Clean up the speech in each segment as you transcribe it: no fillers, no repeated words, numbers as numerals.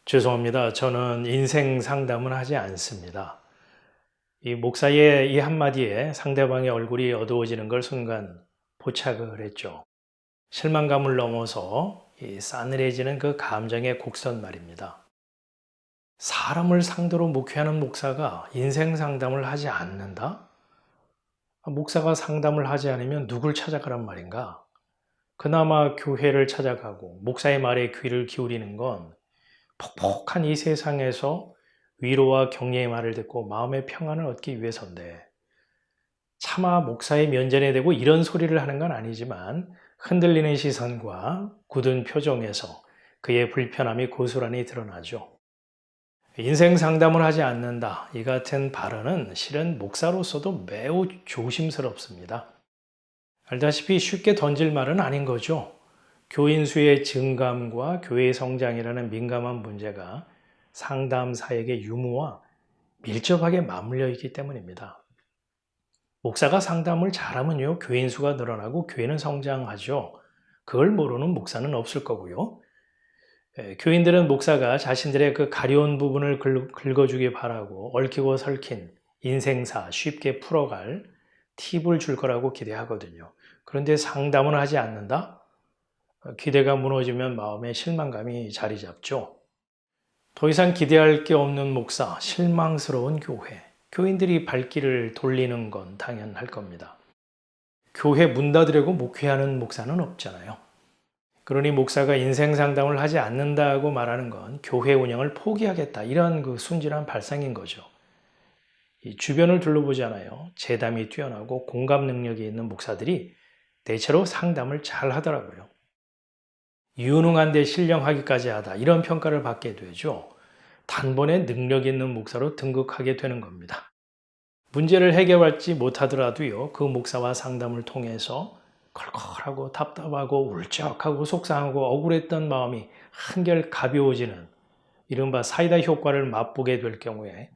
죄송합니다. 저는 인생 상담은 하지 않습니다. 이 목사의 이 한마디에 상대방의 얼굴이 어두워지는 걸 순간 포착을 했죠. 실망감을 넘어서 이 싸늘해지는 그 감정의 곡선 말입니다. 사람을 상대로 목회하는 목사가 인생 상담을 하지 않는다? 목사가 상담을 하지 않으면 누굴 찾아가란 말인가? 그나마 교회를 찾아가고 목사의 말에 귀를 기울이는 건 퍽퍽한 이 세상에서 위로와 격려의 말을 듣고 마음의 평안을 얻기 위해서인데, 차마 목사의 면전에 대고 이런 소리를 하는 건 아니지만 흔들리는 시선과 굳은 표정에서 그의 불편함이 고스란히 드러나죠. 인생 상담을 하지 않는다, 이 같은 발언은 실은 목사로서도 매우 조심스럽습니다. 알다시피 쉽게 던질 말은 아닌 거죠. 교인 수의 증감과 교회 성장이라는 민감한 문제가 상담 사역의 유무와 밀접하게 맞물려 있기 때문입니다. 목사가 상담을 잘하면요, 교인 수가 늘어나고 교회는 성장하죠. 그걸 모르는 목사는 없을 거고요. 교인들은 목사가 자신들의 그 가려운 부분을 긁어주길 바라고 얽히고 설킨 인생사 쉽게 풀어갈 팁을 줄 거라고 기대하거든요. 그런데 상담을 하지 않는다? 기대가 무너지면 마음에 실망감이 자리 잡죠. 더 이상 기대할 게 없는 목사, 실망스러운 교회, 교인들이 발길을 돌리는 건 당연할 겁니다. 교회 문 닫으려고 목회하는 목사는 없잖아요. 그러니 목사가 인생 상담을 하지 않는다고 말하는 건 교회 운영을 포기하겠다, 이런 그 순진한 발상인 거죠. 이 주변을 둘러보잖아요. 재담이 뛰어나고 공감 능력이 있는 목사들이 대체로 상담을 잘 하더라고요. 유능한데 신령하기까지 하다, 이런 평가를 받게 되죠. 단번에 능력 있는 목사로 등극하게 되는 겁니다. 문제를 해결하지 못하더라도요, 그 목사와 상담을 통해서 컬컬하고 답답하고 울적하고 속상하고 억울했던 마음이 한결 가벼워지는 이른바 사이다 효과를 맛보게 될 경우에,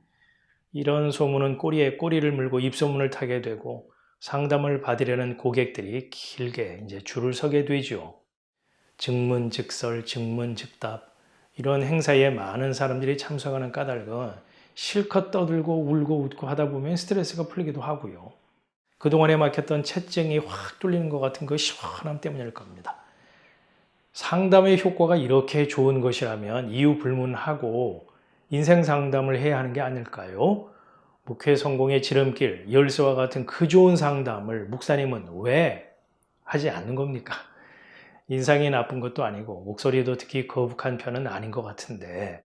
이런 소문은 꼬리에 꼬리를 물고 입소문을 타게 되고 상담을 받으려는 고객들이 길게 이제 줄을 서게 되죠. 증문즉설, 증문즉답, 이런 행사에 많은 사람들이 참석하는 까닭은 실컷 떠들고 울고 웃고 하다 보면 스트레스가 풀리기도 하고요. 그동안에 막혔던 채증이 확 뚫리는 것 같은 그 시원함 때문일 겁니다. 상담의 효과가 이렇게 좋은 것이라면 이유 불문하고 인생 상담을 해야 하는 게 아닐까요? 목회 성공의 지름길, 열쇠와 같은 그 좋은 상담을 목사님은 왜 하지 않는 겁니까? 인상이 나쁜 것도 아니고 목소리도 듣기 거북한 편은 아닌 것 같은데,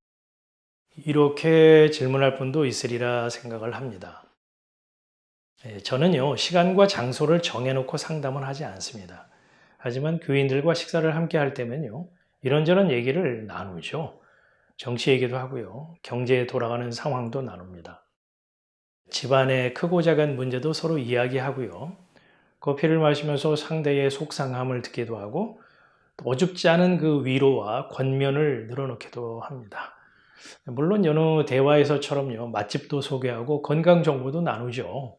이렇게 질문할 분도 있으리라 생각을 합니다. 저는요, 시간과 장소를 정해놓고 상담을 하지 않습니다. 하지만 교인들과 식사를 함께 할 때면요, 이런저런 얘기를 나누죠. 정치 얘기도 하고요, 경제에 돌아가는 상황도 나눕니다. 집안의 크고 작은 문제도 서로 이야기하고요, 커피를 마시면서 상대의 속상함을 듣기도 하고, 어줍지 않은 그 위로와 권면을 늘어놓기도 합니다. 물론 여느 대화에서처럼요, 맛집도 소개하고 건강 정보도 나누죠.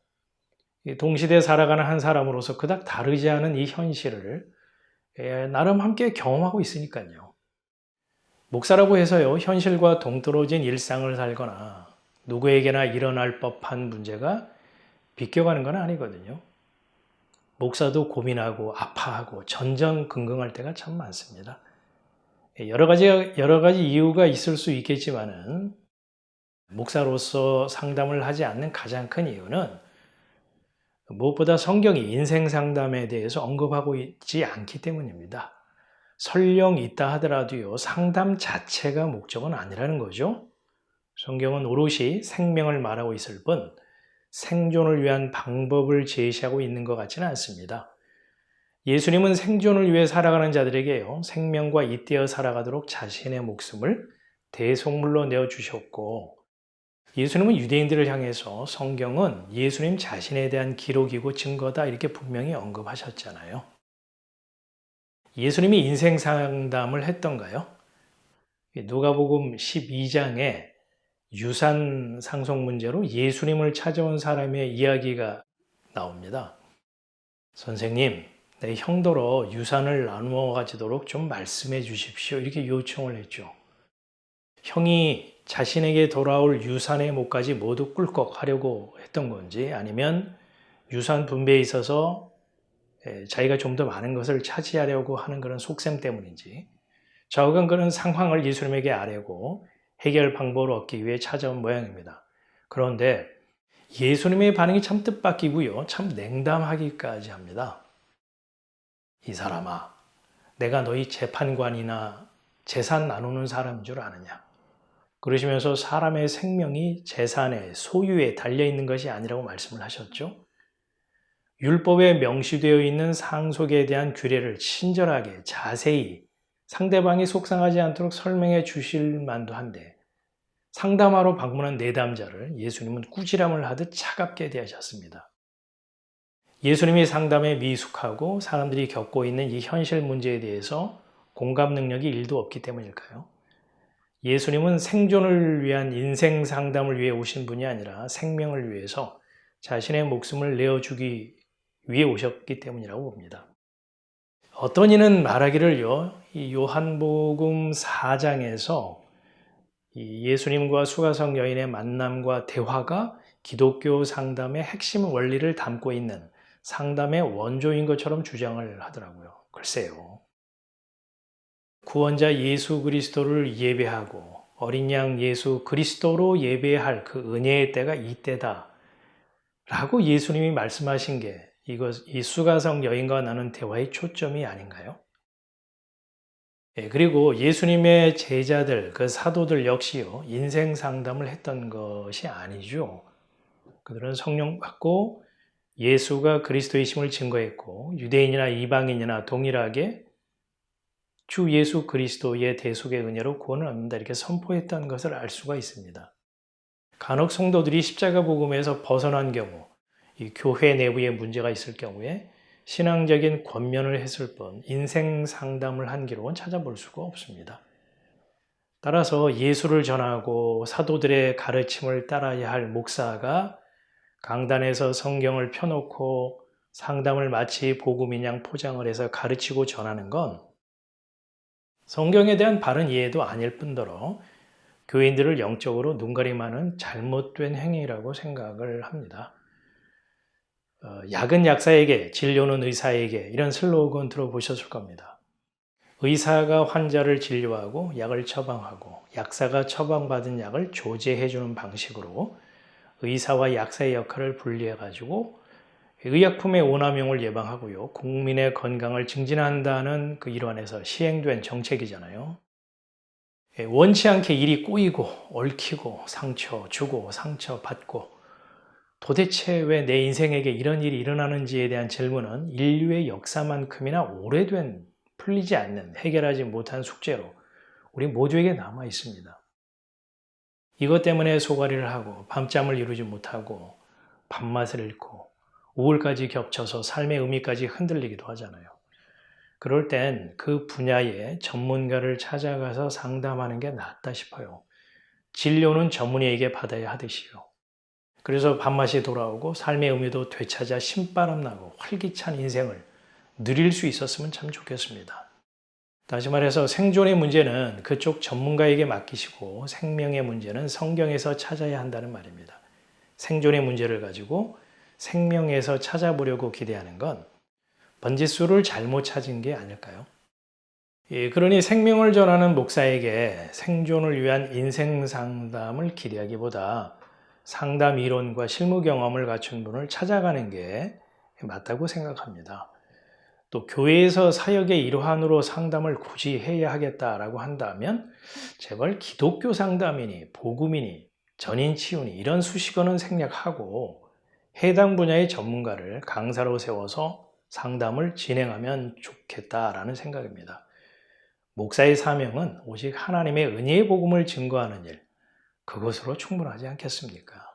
동시대에 살아가는 한 사람으로서 그닥 다르지 않은 이 현실을 나름 함께 경험하고 있으니까요. 목사라고 해서요, 현실과 동떨어진 일상을 살거나 누구에게나 일어날 법한 문제가 비껴가는 건 아니거든요. 목사도 고민하고 아파하고 전전긍긍할 때가 참 많습니다. 여러 가지 이유가 있을 수 있겠지만은, 목사로서 상담을 하지 않는 가장 큰 이유는 무엇보다 성경이 인생 상담에 대해서 언급하고 있지 않기 때문입니다. 설령 있다 하더라도요, 상담 자체가 목적은 아니라는 거죠. 성경은 오롯이 생명을 말하고 있을 뿐 생존을 위한 방법을 제시하고 있는 것 같지는 않습니다. 예수님은 생존을 위해 살아가는 자들에게요, 생명과 잇대어 살아가도록 자신의 목숨을 대속물로 내어주셨고, 예수님은 유대인들을 향해서 성경은 예수님 자신에 대한 기록이고 증거다, 이렇게 분명히 언급하셨잖아요. 예수님이 인생 상담을 했던가요? 누가복음 12장에 유산 상속 문제로 예수님을 찾아온 사람의 이야기가 나옵니다. 선생님, 내 형더러 유산을 나누어 가지도록 좀 말씀해 주십시오, 이렇게 요청을 했죠. 형이 자신에게 돌아올 유산의 몫까지 모두 꿀꺽하려고 했던 건지, 아니면 유산 분배에 있어서 자기가 좀 더 많은 것을 차지하려고 하는 그런 속셈 때문인지, 좌우간 그런 상황을 예수님에게 아뢰고 해결 방법을 얻기 위해 찾아온 모양입니다. 그런데 예수님의 반응이 참 뜻밖이고요, 참 냉담하기까지 합니다. 이 사람아, 내가 너희 재판관이나 재산 나누는 사람인 줄 아느냐? 그러시면서 사람의 생명이 재산에, 소유에 달려있는 것이 아니라고 말씀을 하셨죠. 율법에 명시되어 있는 상속에 대한 규례를 친절하게, 자세히 상대방이 속상하지 않도록 설명해 주실 만도 한데, 상담하러 방문한 내담자를 예수님은 꾸지람을 하듯 차갑게 대하셨습니다. 예수님이 상담에 미숙하고 사람들이 겪고 있는 이 현실 문제에 대해서 공감 능력이 1도 없기 때문일까요? 예수님은 생존을 위한 인생 상담을 위해 오신 분이 아니라 생명을 위해서 자신의 목숨을 내어주기 위해 오셨기 때문이라고 봅니다. 어떤 이는 말하기를요, 이 요한복음 4장에서 이 예수님과 수가성 여인의 만남과 대화가 기독교 상담의 핵심 원리를 담고 있는 상담의 원조인 것처럼 주장을 하더라고요. 글쎄요. 구원자 예수 그리스도를 예배하고 어린 양 예수 그리스도로 예배할 그 은혜의 때가 이때다 라고 예수님이 말씀하신 게 이 수가성 여인과 나눈 대화의 초점이 아닌가요? 그리고 예수님의 제자들, 그 사도들 역시요, 인생 상담을 했던 것이 아니죠. 그들은 성령 받고 예수가 그리스도이심을 증거했고, 유대인이나 이방인이나 동일하게 주 예수 그리스도의 대속의 은혜로 구원을 얻는다, 이렇게 선포했던 것을 알 수가 있습니다. 간혹 성도들이 십자가 복음에서 벗어난 경우, 이 교회 내부에 문제가 있을 경우에 신앙적인 권면을 했을 뿐 인생 상담을 한 기록은 찾아볼 수가 없습니다. 따라서 예수를 전하고 사도들의 가르침을 따라야 할 목사가 강단에서 성경을 펴놓고 상담을 마치 복음인 양 포장을 해서 가르치고 전하는 건 성경에 대한 바른 이해도 아닐 뿐더러 교인들을 영적으로 눈가림하는 잘못된 행위라고 생각을 합니다. 약은 약사에게, 진료는 의사에게, 이런 슬로건 들어보셨을 겁니다. 의사가 환자를 진료하고 약을 처방하고 약사가 처방받은 약을 조제해주는 방식으로 의사와 약사의 역할을 분리해가지고 의약품의 오남용을 예방하고요, 국민의 건강을 증진한다는 그 일환에서 시행된 정책이잖아요. 원치 않게 일이 꼬이고 얽히고 상처 주고 상처 받고, 도대체 왜 내 인생에게 이런 일이 일어나는지에 대한 질문은 인류의 역사만큼이나 오래된, 풀리지 않는, 해결하지 못한 숙제로 우리 모두에게 남아 있습니다. 이것 때문에 소가리를 하고 밤잠을 이루지 못하고 밥맛을 잃고 우울까지 겹쳐서 삶의 의미까지 흔들리기도 하잖아요. 그럴 땐 그 분야의 전문가를 찾아가서 상담하는 게 낫다 싶어요. 진료는 전문의에게 받아야 하듯이요. 그래서 밥맛이 돌아오고 삶의 의미도 되찾아 신바람 나고 활기찬 인생을 누릴 수 있었으면 참 좋겠습니다. 다시 말해서 생존의 문제는 그쪽 전문가에게 맡기시고 생명의 문제는 성경에서 찾아야 한다는 말입니다. 생존의 문제를 가지고 생명에서 찾아보려고 기대하는 건 번지수를 잘못 찾은 게 아닐까요? 그러니 생명을 전하는 목사에게 생존을 위한 인생 상담을 기대하기보다 상담 이론과 실무 경험을 갖춘 분을 찾아가는 게 맞다고 생각합니다. 또 교회에서 사역의 일환으로 상담을 굳이 해야 하겠다라고 한다면 제발 기독교 상담이니 복음이니 전인 치유니 이런 수식어는 생략하고 해당 분야의 전문가를 강사로 세워서 상담을 진행하면 좋겠다라는 생각입니다. 목사의 사명은 오직 하나님의 은혜의 복음을 증거하는 일, 그것으로 충분하지 않겠습니까?